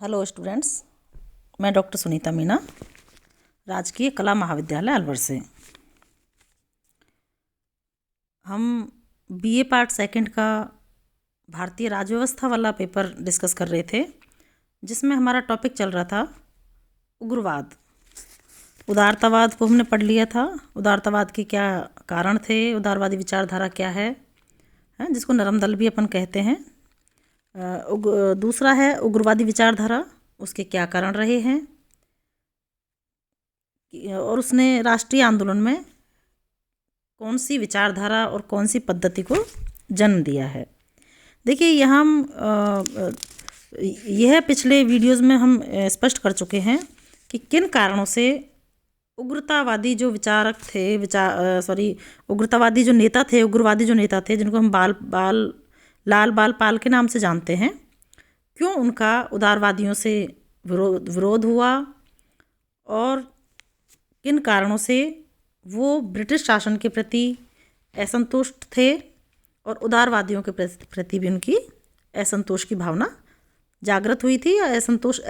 Hello students, मैं doctor Sunita Meena, राजकीय कला महाविद्यालय अलवर से। हम बीए पार्ट सेकंड का भारतीय राज्य व्यवस्था वाला पेपर डिस्कस कर रहे थे, जिसमें हमारा टॉपिक चल रहा था उग्रवाद। उदारतावाद को हमने पढ़ लिया था। उदारतावाद के क्या कारण थे, उदारवादी विचारधारा क्या है, जिसको नरम दल भी अपन कहते हैं। दूसरा है उग्रवादी विचारधारा, उसके क्या कारण रहे हैं और उसने राष्ट्रीय आंदोलन में कौन सी विचारधारा और कौन सी पद्धति को जन्म दिया है। देखिए, यह पिछले वीडियोस में हम स्पष्ट कर चुके हैं कि किन कारणों से उग्रतावादी जो विचारक थे, उग्रतावादी जो नेता थे, उग्रवादी जो नेता थे, जिनको हम लाल बाल पाल के नाम से जानते हैं, क्यों उनका उदारवादियों से विरोध हुआ और किन कारणों से वो ब्रिटिश शासन के प्रति असंतुष्ट थे और उदारवादियों के प्रति भी उनकी असंतोष की भावना जागृत हुई थी या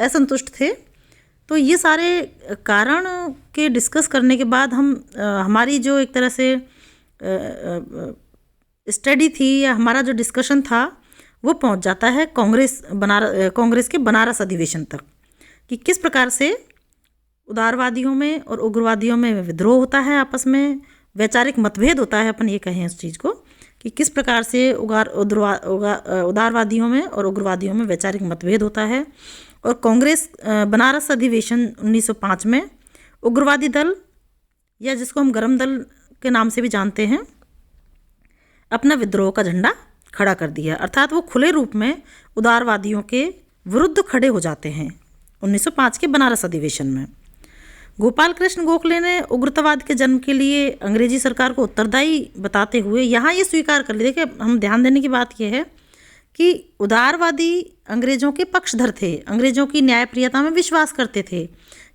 असंतुष्ट थे। तो ये सारे कारण के डिस्कस करने के बाद हमारी जो एक तरह से स्टडी थी या हमारा जो डिस्कशन था वो पहुंच जाता है कांग्रेस के बनारस अधिवेशन तक, कि किस प्रकार से उदारवादियों में और उग्रवादियों में विद्रोह होता है, आपस में वैचारिक मतभेद होता है। अपन ये कहें इस चीज़ को कि किस प्रकार से उदारवादियों में और उग्रवादियों में वैचारिक मतभेद होता है। और कांग्रेस बनारस अधिवेशन 1905 में उग्रवादी दल, या जिसको हम गरम दल के नाम से भी जानते हैं, अपना विद्रोह का झंडा खड़ा कर दिया। अर्थात वो खुले रूप में उदारवादियों के विरुद्ध खड़े हो जाते हैं 1905 के बनारस अधिवेशन में। गोपाल कृष्ण गोखले ने उग्रतावाद के जन्म के लिए अंग्रेजी सरकार को उत्तरदायी बताते हुए यहाँ ये स्वीकार कर लिया। देखिए, हम ध्यान देने की बात यह है कि उदारवादी अंग्रेजों के पक्षधर थे, अंग्रेजों की न्यायप्रियता में विश्वास करते थे,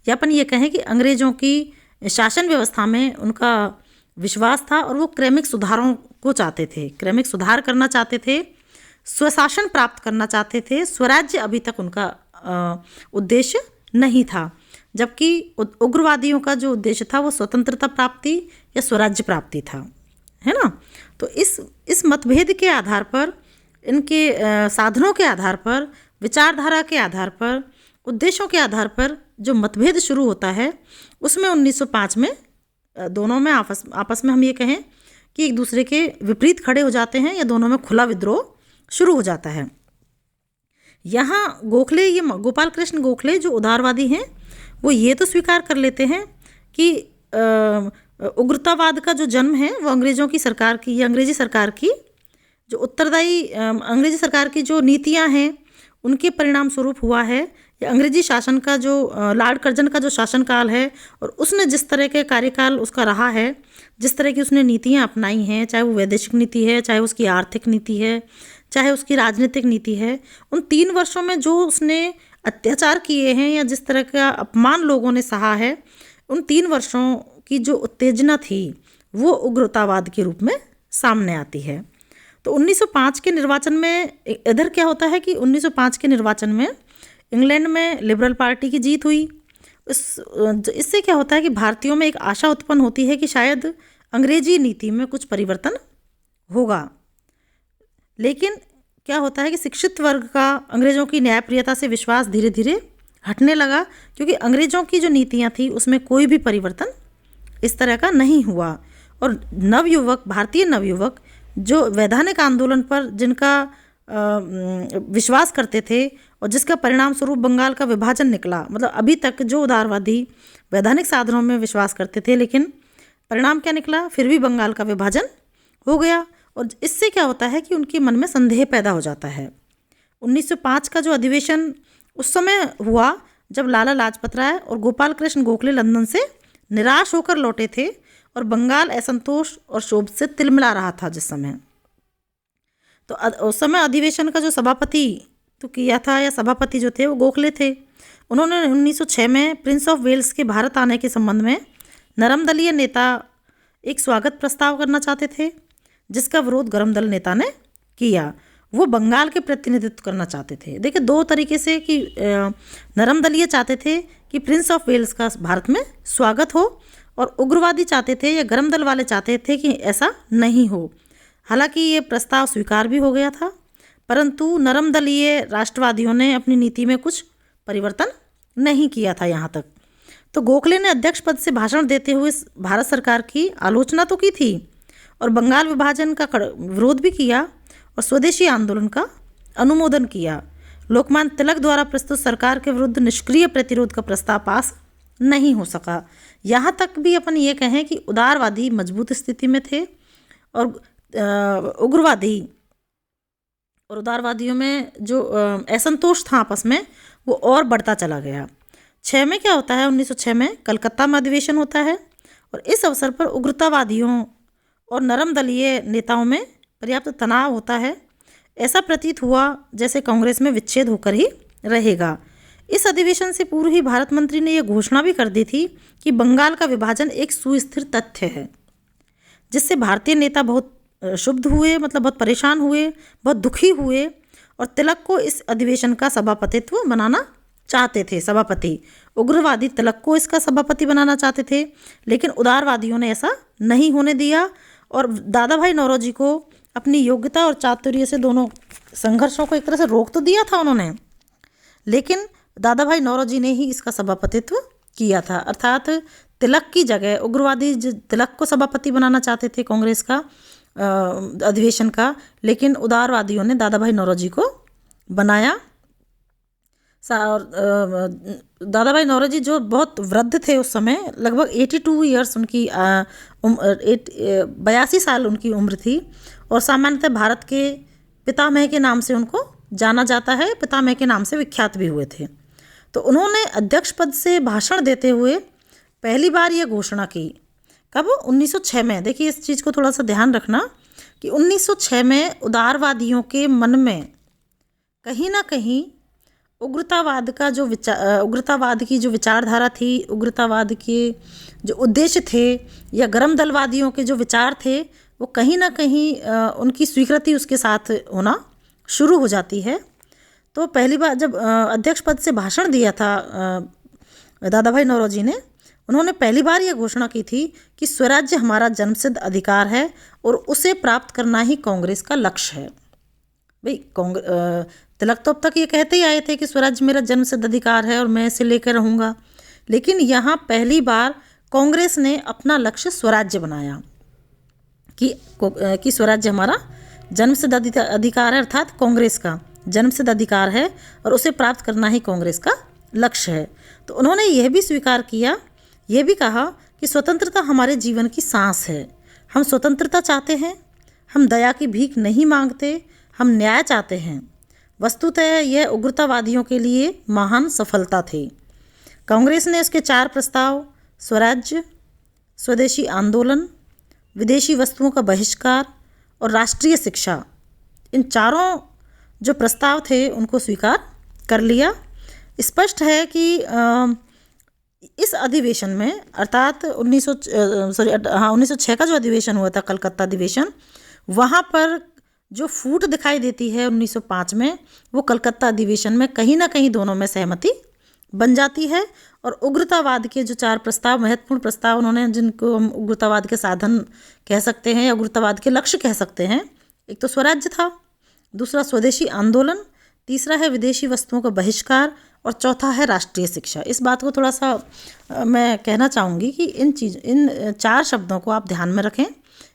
या अपन ये कहें कि अंग्रेजों की शासन व्यवस्था में उनका विश्वास था और वो क्रमिक सुधारों को चाहते थे, क्रमिक सुधार करना चाहते थे, स्वशासन प्राप्त करना चाहते थे। स्वराज्य अभी तक उनका उद्देश्य नहीं था, जबकि उग्रवादियों का जो उद्देश्य था वो स्वतंत्रता प्राप्ति या स्वराज्य प्राप्ति था, है ना। तो इस मतभेद के आधार पर, इनके साधनों के आधार पर, विचारधारा के आधार पर, उद्देश्यों के आधार पर जो मतभेद शुरू होता है, उसमें 1905 में दोनों में आपस में हम ये कहें कि एक दूसरे के विपरीत खड़े हो जाते हैं, या दोनों में खुला विद्रोह शुरू हो जाता है। यहाँ गोपाल कृष्ण गोखले जो उदारवादी हैं, वो ये तो स्वीकार कर लेते हैं कि उग्रतावाद का जो जन्म है वो अंग्रेजी सरकार की जो उत्तरदायी अंग्रेजी सरकार की जो नीतियाँ हैं उनके परिणाम स्वरूप हुआ है, या अंग्रेजी शासन का जो लॉर्ड कर्जन का जो शासनकाल है और उसने जिस तरह के कार्यकाल उसका रहा है, जिस तरह की उसने नीतियाँ अपनाई हैं, चाहे वो वैदेशिक नीति है, चाहे उसकी आर्थिक नीति है, चाहे उसकी राजनीतिक नीति है, उन 3 वर्षों में जो उसने अत्याचार किए हैं या जिस तरह का अपमान लोगों ने सहा है, उन 3 वर्षों की जो उत्तेजना थी वो उग्रतावाद के रूप में सामने आती है। तो 1905 के निर्वाचन में इधर क्या होता है कि 1905 के निर्वाचन में इंग्लैंड में लिबरल पार्टी की जीत हुई। इससे क्या होता है कि भारतीयों में एक आशा उत्पन्न होती है कि शायद अंग्रेजी नीति में कुछ परिवर्तन होगा। लेकिन क्या होता है कि शिक्षित वर्ग का अंग्रेजों की न्यायप्रियता से विश्वास धीरे धीरे हटने लगा, क्योंकि अंग्रेजों की जो नीतियाँ थी उसमें कोई भी परिवर्तन इस तरह का नहीं हुआ। और भारतीय नवयुवक जो वैधानिक आंदोलन पर जिनका विश्वास करते थे और जिसका परिणाम स्वरूप बंगाल का विभाजन निकला, मतलब अभी तक जो उदारवादी वैधानिक साधनों में विश्वास करते थे, लेकिन परिणाम क्या निकला, फिर भी बंगाल का विभाजन हो गया। और इससे क्या होता है कि उनके मन में संदेह पैदा हो जाता है। 1905 का जो अधिवेशन उस समय हुआ जब लाला लाजपत राय और गोपाल कृष्ण गोखले लंदन से निराश होकर लौटे थे और बंगाल असंतोष और क्षोभ से तिलमिला रहा था जिस समय। तो उस समय अधिवेशन का जो सभापति तो किया था, या सभापति जो थे वो गोखले थे। उन्होंने 1906 में प्रिंस ऑफ वेल्स के भारत आने के संबंध में नरम दलीय नेता एक स्वागत प्रस्ताव करना चाहते थे, जिसका विरोध गरम दल नेता ने किया। वो बंगाल के प्रतिनिधित्व करना चाहते थे। देखिए, दो तरीके से कि नरम दलीय चाहते थे कि प्रिंस ऑफ वेल्स का भारत में स्वागत हो, और उग्रवादी चाहते थे या गर्म दल वाले चाहते थे कि ऐसा नहीं हो। हालांकि ये प्रस्ताव स्वीकार भी हो गया था, परंतु नरम दलीय राष्ट्रवादियों ने अपनी नीति में कुछ परिवर्तन नहीं किया था यहाँ तक। तो गोखले ने अध्यक्ष पद से भाषण देते हुए भारत सरकार की आलोचना तो की थी, और बंगाल विभाजन का विरोध भी किया, और स्वदेशी आंदोलन का अनुमोदन किया। लोकमान्य तिलक द्वारा प्रस्तुत सरकार के विरुद्ध निष्क्रिय प्रतिरोध का प्रस्ताव पास नहीं हो सका। यहाँ तक भी अपन ये कहें कि उदारवादी मजबूत स्थिति में थे, और उग्रवादी और उदारवादियों में जो असंतोष था आपस में, वो और बढ़ता चला गया। 6 में क्या होता है, 1906 में कलकत्ता में अधिवेशन होता है, और इस अवसर पर उग्रतावादियों और नरम दलीय नेताओं में पर्याप्त तनाव होता है। ऐसा प्रतीत हुआ जैसे कांग्रेस में विच्छेद होकर ही रहेगा। इस अधिवेशन से पूर्व ही भारत मंत्री ने यह घोषणा भी कर दी थी कि बंगाल का विभाजन एक सुस्थिर तथ्य है, जिससे भारतीय नेता बहुत क्षुब्ध हुए, मतलब बहुत परेशान हुए, बहुत दुखी हुए, और तिलक को इस अधिवेशन का सभापतित्व बनाना चाहते थे। सभापति उग्रवादी तिलक को इसका सभापति बनाना चाहते थे, लेकिन उदारवादियों ने ऐसा नहीं होने दिया, और दादा भाई नौरोजी को अपनी योग्यता और चातुर्य से दोनों संघर्षों को एक तरह से रोक तो दिया था उन्होंने, लेकिन दादा भाई नौरोजी ने ही इसका सभापतित्व किया था। अर्थात तिलक की जगह उग्रवादी तिलक को सभापति बनाना चाहते थे कांग्रेस का अधिवेशन का, लेकिन उदारवादियों ने दादा भाई नौरोजी को बनाया। और दादा भाई नौरोजी जो बहुत वृद्ध थे उस समय, लगभग 82 ईयर्स उनकी 82 साल उनकी उम्र थी, और सामान्यतः भारत के पितामह के नाम से उनको जाना जाता है, पितामह के नाम से विख्यात भी हुए थे। तो उन्होंने अध्यक्ष पद से भाषण देते हुए पहली बार ये घोषणा की। कब? 1906 में। देखिए, इस चीज़ को थोड़ा सा ध्यान रखना कि 1906 में उदारवादियों के मन में कहीं ना कहीं उग्रतावाद की जो विचारधारा थी, उग्रतावाद के जो उद्देश्य थे, या गर्म दलवादियों के जो विचार थे, वो कहीं ना कहीं उनकी स्वीकृति उसके साथ होना शुरू हो जाती है। तो पहली बार जब अध्यक्ष पद से भाषण दिया था दादा भाई नौरोजी ने, उन्होंने पहली बार ये घोषणा की थी कि स्वराज्य हमारा जन्मसिद्ध अधिकार है, और उसे प्राप्त करना ही कांग्रेस का लक्ष्य है। भाई, तिलक तो अब तक ये कहते ही आए थे कि स्वराज्य मेरा जन्मसिद्ध अधिकार है और मैं इसे लेकर रहूँगा, लेकिन यहाँ पहली बार कांग्रेस ने अपना लक्ष्य स्वराज्य बनाया कि स्वराज्य हमारा जन्मसिद्ध अधिकार है, अर्थात कांग्रेस का जन्मसिद्ध अधिकार है, और उसे प्राप्त करना ही कांग्रेस का लक्ष्य है। तो उन्होंने यह भी स्वीकार किया, यह भी कहा कि स्वतंत्रता हमारे जीवन की सांस है। हम स्वतंत्रता चाहते हैं, हम दया की भीख नहीं मांगते, हम न्याय चाहते हैं। वस्तुतः यह उग्रतावादियों के लिए महान सफलता थी। कांग्रेस ने इसके 4 प्रस्ताव, स्वराज्य, स्वदेशी आंदोलन, विदेशी वस्तुओं का बहिष्कार और राष्ट्रीय शिक्षा, इन चारों जो प्रस्ताव थे उनको स्वीकार कर लिया। स्पष्ट है कि इस अधिवेशन में, अर्थात 1906 का जो अधिवेशन हुआ था, कलकत्ता अधिवेशन, वहाँ पर जो फूट दिखाई देती है 1905 में, वो कलकत्ता अधिवेशन में कहीं ना कहीं दोनों में सहमति बन जाती है। और उग्रतावाद के जो 4 प्रस्ताव, महत्वपूर्ण प्रस्ताव उन्होंने, जिनको हम उग्रतावाद के साधन कह सकते हैं या उग्रतावाद के लक्ष्य कह सकते हैं, एक तो स्वराज्य था, दूसरा स्वदेशी आंदोलन, तीसरा है विदेशी वस्तुओं का बहिष्कार, और चौथा है राष्ट्रीय शिक्षा। इस बात को थोड़ा सा मैं कहना चाहूँगी कि इन 4 शब्दों को आप ध्यान में रखें।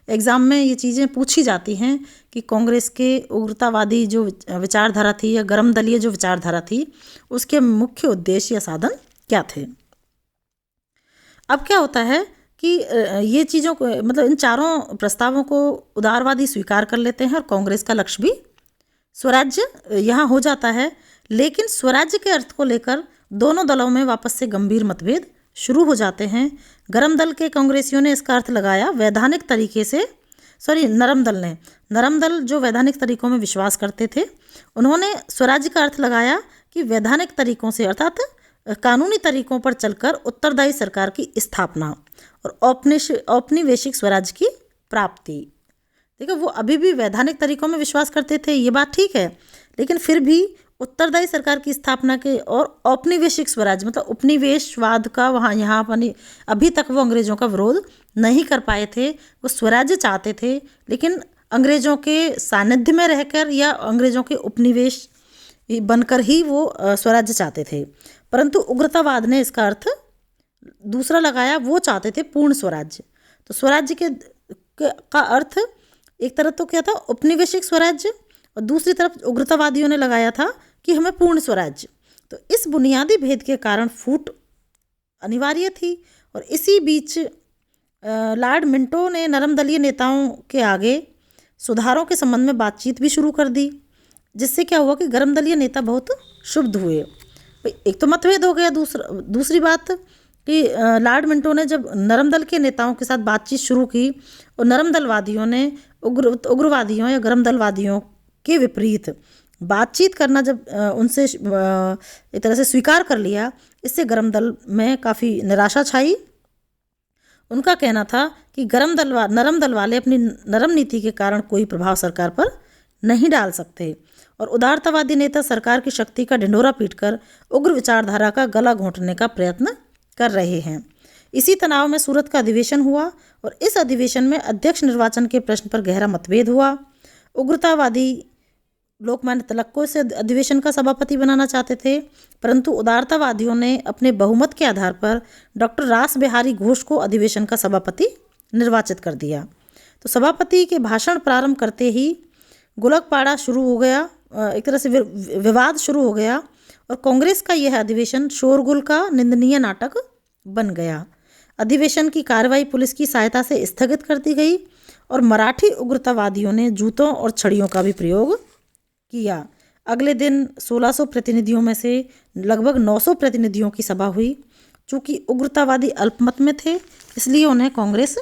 एग्ज़ाम में ये चीज़ें पूछी जाती हैं कि कांग्रेस के उग्रतावादी जो विचारधारा थी या गर्म दलीय जो विचारधारा थी, उसके मुख्य उद्देश्य या साधन क्या थे। अब क्या होता है कि ये चीज़ों को, मतलब इन चारों प्रस्तावों को उदारवादी स्वीकार कर लेते हैं, और कांग्रेस का लक्ष्य भी स्वराज्य यहाँ हो जाता है। लेकिन स्वराज्य के अर्थ को लेकर दोनों दलों में वापस से गंभीर मतभेद शुरू हो जाते हैं। गर्म दल के कांग्रेसियों ने इसका अर्थ लगाया वैधानिक तरीके से, नरम दल जो वैधानिक तरीकों में विश्वास करते थे, उन्होंने स्वराज्य का अर्थ लगाया कि वैधानिक तरीकों से, अर्थात कानूनी तरीकों पर चलकर उत्तरदायी सरकार की स्थापना और औपनिवेशिक स्वराज्य की प्राप्ति। देखो वो अभी भी वैधानिक तरीकों में विश्वास करते थे, ये बात ठीक है, लेकिन फिर भी उत्तरदायी सरकार की स्थापना के और औपनिवेशिक स्वराज मतलब उपनिवेशवाद का वहाँ यहाँ पर अभी तक वो अंग्रेजों का विरोध नहीं कर पाए थे। वो स्वराज्य चाहते थे, लेकिन अंग्रेजों के सानिध्य में रहकर या अंग्रेजों के उपनिवेश बनकर ही वो स्वराज्य चाहते थे। परंतु उग्रतावाद ने इसका अर्थ दूसरा लगाया, वो चाहते थे पूर्ण स्वराज्य। तो स्वराज्य का अर्थ एक तरफ तो क्या था, उपनिवेशिक स्वराज्य, और दूसरी तरफ उग्रतावादियों ने लगाया था कि हमें पूर्ण स्वराज्य। तो इस बुनियादी भेद के कारण फूट अनिवार्य थी। और इसी बीच लॉर्ड मिंटो ने नरम दलीय नेताओं के आगे सुधारों के संबंध में बातचीत भी शुरू कर दी, जिससे क्या हुआ कि गर्म दलीय नेता बहुत क्षुब्ध हुए। एक तो मतभेद हो गया, दूसरी बात कि लॉर्ड मिंटो ने जब नरम दल के नेताओं के साथ बातचीत शुरू की और नरम दलवादियों ने उग्रवादियों या गर्म दलवादियों के विपरीत बातचीत करना जब उनसे एक तरह से स्वीकार कर लिया, इससे गर्म दल में काफ़ी निराशा छाई। उनका कहना था कि नरम दल वाले अपनी नरम नीति के कारण कोई प्रभाव सरकार पर नहीं डाल सकते, और उदारतावादी नेता सरकार की शक्ति का ढिंढोरा पीटकर उग्र विचारधारा का गला घोंटने का प्रयत्न कर रहे हैं। इसी तनाव में सूरत का अधिवेशन हुआ, और इस अधिवेशन में अध्यक्ष निर्वाचन के प्रश्न पर गहरा मतभेद हुआ। उग्रतावादी लोकमान्य तिलक को इस अधिवेशन का सभापति बनाना चाहते थे, परंतु उदारतावादियों ने अपने बहुमत के आधार पर डॉक्टर रास बिहारी घोष को अधिवेशन का सभापति निर्वाचित कर दिया। तो सभापति के भाषण प्रारंभ करते ही गुलकपाड़ा शुरू हो गया, एक तरह से विवाद शुरू हो गया, और कांग्रेस का यह अधिवेशन शोरगुल का निंदनीय नाटक बन गया। अधिवेशन की कार्रवाई पुलिस की सहायता से स्थगित कर दी गई, और मराठी उग्रतावादियों ने जूतों और छड़ियों का भी प्रयोग किया। अगले दिन 1600 प्रतिनिधियों में से लगभग 900 प्रतिनिधियों की सभा हुई। चूँकि उग्रतावादी अल्पमत में थे, इसलिए उन्हें कांग्रेस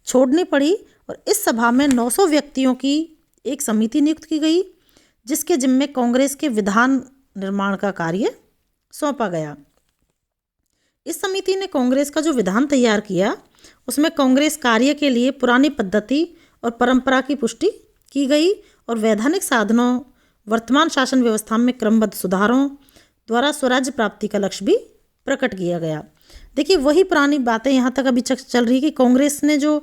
छोड़नी पड़ी, और इस सभा में 900 व्यक्तियों की एक समिति नियुक्त की गई, जिसके जिम्मे कांग्रेस के विधान निर्माण का कार्य सौंपा गया। इस समिति ने कांग्रेस का जो विधान तैयार किया, उसमें कांग्रेस कार्य के लिए पुरानी पद्धति और परंपरा की पुष्टि की गई, और वैधानिक साधनों, वर्तमान शासन व्यवस्था में क्रमबद्ध सुधारों द्वारा स्वराज्य प्राप्ति का लक्ष्य भी प्रकट किया गया। देखिए वही पुरानी बातें यहाँ तक अभी चल रही कि कांग्रेस ने जो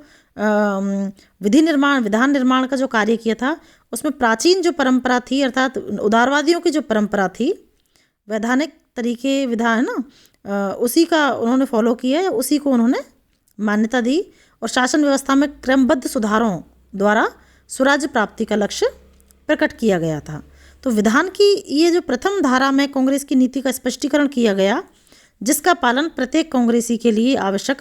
विधान निर्माण का जो कार्य किया था, उसमें प्राचीन जो परंपरा थी, अर्थात उदारवादियों की जो परंपरा थी, वैधानिक तरीके विधान है ना, उसी का उन्होंने फॉलो किया, उसी को उन्होंने मान्यता दी, और शासन व्यवस्था में क्रमबद्ध सुधारों द्वारा स्वराज्य प्राप्ति का लक्ष्य प्रकट किया गया था। तो विधान की ये जो प्रथम धारा में कांग्रेस की नीति का स्पष्टीकरण किया गया, जिसका पालन प्रत्येक कांग्रेसी के लिए आवश्यक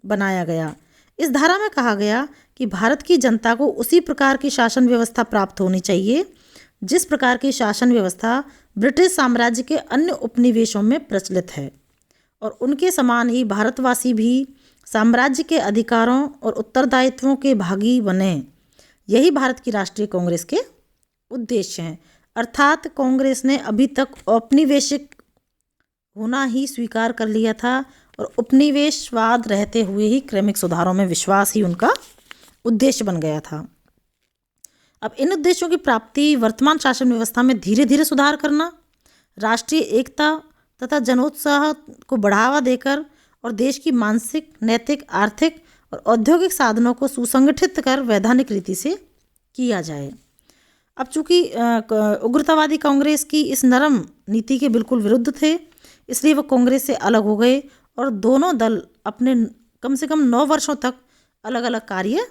बनाया गया। इस धारा में कहा गया कि भारत की जनता को उसी प्रकार की शासन व्यवस्था प्राप्त होनी चाहिए जिस प्रकार की शासन व्यवस्था ब्रिटिश साम्राज्य के अन्य उपनिवेशों में प्रचलित है, और उनके समान ही भारतवासी भी साम्राज्य के अधिकारों और उत्तरदायित्वों के भागी बने। यही भारत की राष्ट्रीय कांग्रेस के उद्देश्य हैं। अर्थात कांग्रेस ने अभी तक औपनिवेशिक होना ही स्वीकार कर लिया था, और उपनिवेशवाद रहते हुए ही क्रमिक सुधारों में विश्वास ही उनका उद्देश्य बन गया था। अब इन उद्देश्यों की प्राप्ति वर्तमान शासन व्यवस्था में धीरे धीरे सुधार करना, राष्ट्रीय एकता तथा जनोत्साह को बढ़ावा देकर, और देश की मानसिक, नैतिक, आर्थिक और औद्योगिक साधनों को सुसंगठित कर वैधानिक रीति से किया जाए। अब चूँकि उग्रतावादी कांग्रेस की इस नरम नीति के बिल्कुल विरुद्ध थे, इसलिए वो कांग्रेस से अलग हो गए, और दोनों दल अपने कम से कम 9 वर्षों तक अलग अलग कार्य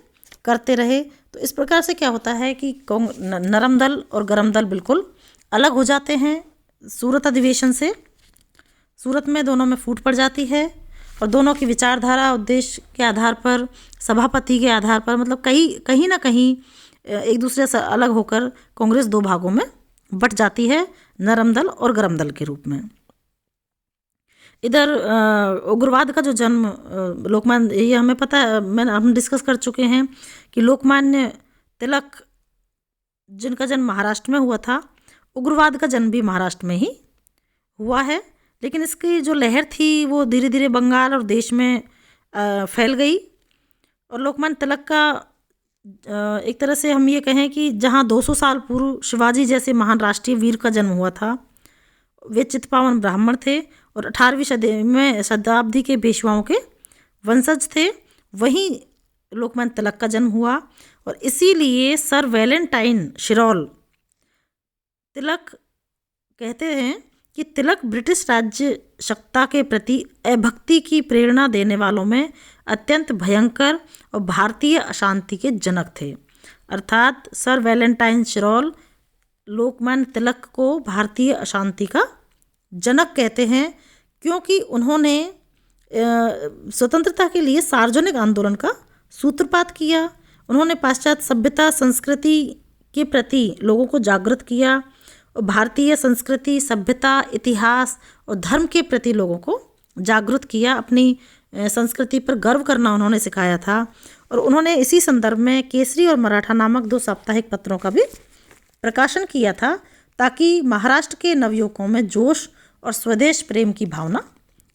करते रहे। तो इस प्रकार से क्या होता है कि नरम दल और गरम दल बिल्कुल अलग हो जाते हैं सूरत अधिवेशन से। सूरत में दोनों में फूट पड़ जाती है, और दोनों की विचारधारा, उद्देश्य के आधार पर, सभापति के आधार पर, मतलब कहीं ना कहीं एक दूसरे से अलग होकर कांग्रेस 2 भागों में बट जाती है, नरम दल और गरम दल के रूप में। इधर उग्रवाद का जो जन्म लोकमान्य, ये हमें पता है, हम डिस्कस कर चुके हैं कि लोकमान्य तिलक जिनका जन्म महाराष्ट्र में हुआ था, उग्रवाद का जन्म भी महाराष्ट्र में ही हुआ है, लेकिन इसकी जो लहर थी वो धीरे धीरे बंगाल और देश में फैल गई। और लोकमान्य तिलक का एक तरह से हम ये कहें कि जहाँ 200 साल पूर्व शिवाजी जैसे महान राष्ट्रीय वीर का जन्म हुआ था, वे चित्पावन ब्राह्मण थे और 18वीं शताब्दी के पेशवाओं के वंशज थे। वहीं लोकमान्य तिलक का जन्म हुआ और इसीलिए सर वैलेंटाइन शिरोल तिलक कहते हैं कि तिलक ब्रिटिश राज्य सत्ता के प्रति अभक्ति की प्रेरणा देने वालों में अत्यंत भयंकर और भारतीय अशांति के जनक थे। अर्थात सर वैलेंटाइन शिरोल लोकमान्य तिलक को भारतीय अशांति का जनक कहते हैं, क्योंकि उन्होंने स्वतंत्रता के लिए सार्वजनिक आंदोलन का सूत्रपात किया। उन्होंने पाश्चात्य सभ्यता संस्कृति के प्रति लोगों को जागृत किया और भारतीय संस्कृति, सभ्यता, इतिहास और धर्म के प्रति लोगों को जागृत किया। अपनी संस्कृति पर गर्व करना उन्होंने सिखाया था और उन्होंने इसी संदर्भ में केसरी और मराठा नामक 2 साप्ताहिक पत्रों का भी प्रकाशन किया था, ताकि महाराष्ट्र के नवयुवकों में जोश और स्वदेश प्रेम की भावना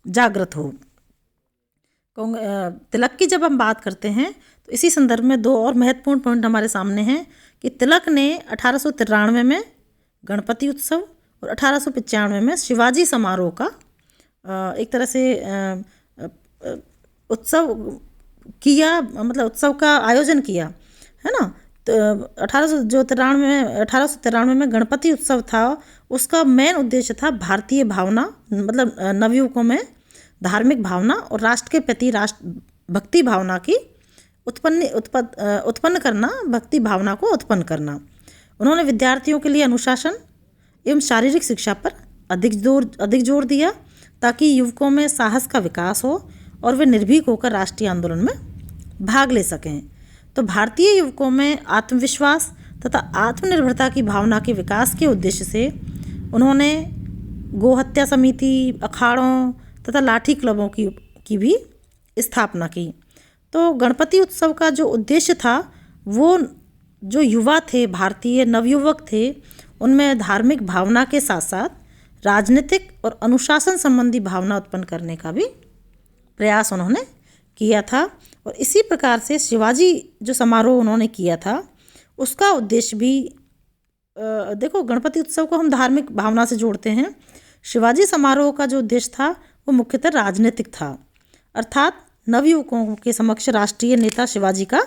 जागृत हो। तिलक की जब हम बात करते हैं तो इसी संदर्भ में 2 और महत्वपूर्ण पॉइंट हमारे सामने हैं कि तिलक ने 1893 में गणपति उत्सव और 1895 में शिवाजी समारोह का एक तरह से उत्सव किया, मतलब उत्सव का आयोजन किया, है ना। तो 1893 में गणपति उत्सव था, उसका मेन उद्देश्य था भारतीय भावना, मतलब नवयुवकों में धार्मिक भावना और राष्ट्र के प्रति भक्ति भावना की उत्पन्न करना, भक्ति भावना को उत्पन्न करना। उन्होंने विद्यार्थियों के लिए अनुशासन एवं शारीरिक शिक्षा पर अधिक जोर दिया, ताकि युवकों में साहस का विकास हो और वे निर्भीक होकर राष्ट्रीय आंदोलन में भाग ले सकें। तो भारतीय युवकों में आत्मविश्वास तथा आत्मनिर्भरता की भावना के विकास के उद्देश्य से उन्होंने गोहत्या समिति, अखाड़ों तथा लाठी क्लबों की भी स्थापना की। तो गणपति उत्सव का जो उद्देश्य था, वो जो युवा थे, भारतीय नवयुवक थे, उनमें धार्मिक भावना के साथ साथ राजनीतिक और अनुशासन संबंधी भावना उत्पन्न करने का भी प्रयास उन्होंने किया था। और इसी प्रकार से शिवाजी जो समारोह उन्होंने किया था, उसका उद्देश्य भी देखो, गणपति उत्सव को हम धार्मिक भावना से जोड़ते हैं। शिवाजी समारोह का जो उद्देश्य था वो मुख्यतः राजनीतिक था, अर्थात नवयुवकों के समक्ष राष्ट्रीय नेता शिवाजी का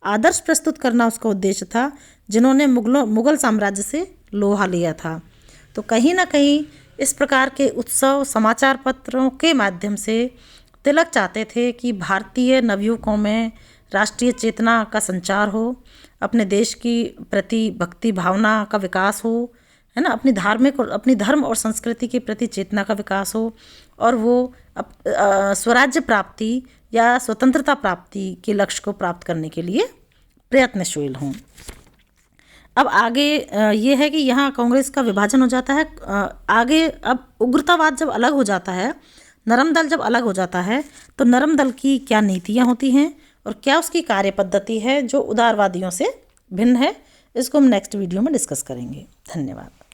आदर्श प्रस्तुत करना उसका उद्देश्य था, जिन्होंने मुगल साम्राज्य से लोहा लिया था। तो कहीं ना कहीं इस प्रकार के उत्सव समाचार पत्रों के माध्यम से तिलक चाहते थे कि भारतीय नवयुवकों में राष्ट्रीय चेतना का संचार हो, अपने देश की प्रति भक्ति भावना का विकास हो, है ना, अपनी धर्म और संस्कृति के प्रति चेतना का विकास हो, और वो स्वराज्य प्राप्ति या स्वतंत्रता प्राप्ति के लक्ष्य को प्राप्त करने के लिए प्रयत्नशील हों। अब आगे ये है कि यहाँ कांग्रेस का विभाजन हो जाता है। आगे अब उग्रतावाद जब अलग हो जाता है, नरम दल जब अलग हो जाता है, तो नरम दल की क्या नीतियाँ होती हैं और क्या उसकी कार्य पद्धति है जो उदारवादियों से भिन्न है, इसको हम नेक्स्ट वीडियो में डिस्कस करेंगे। धन्यवाद।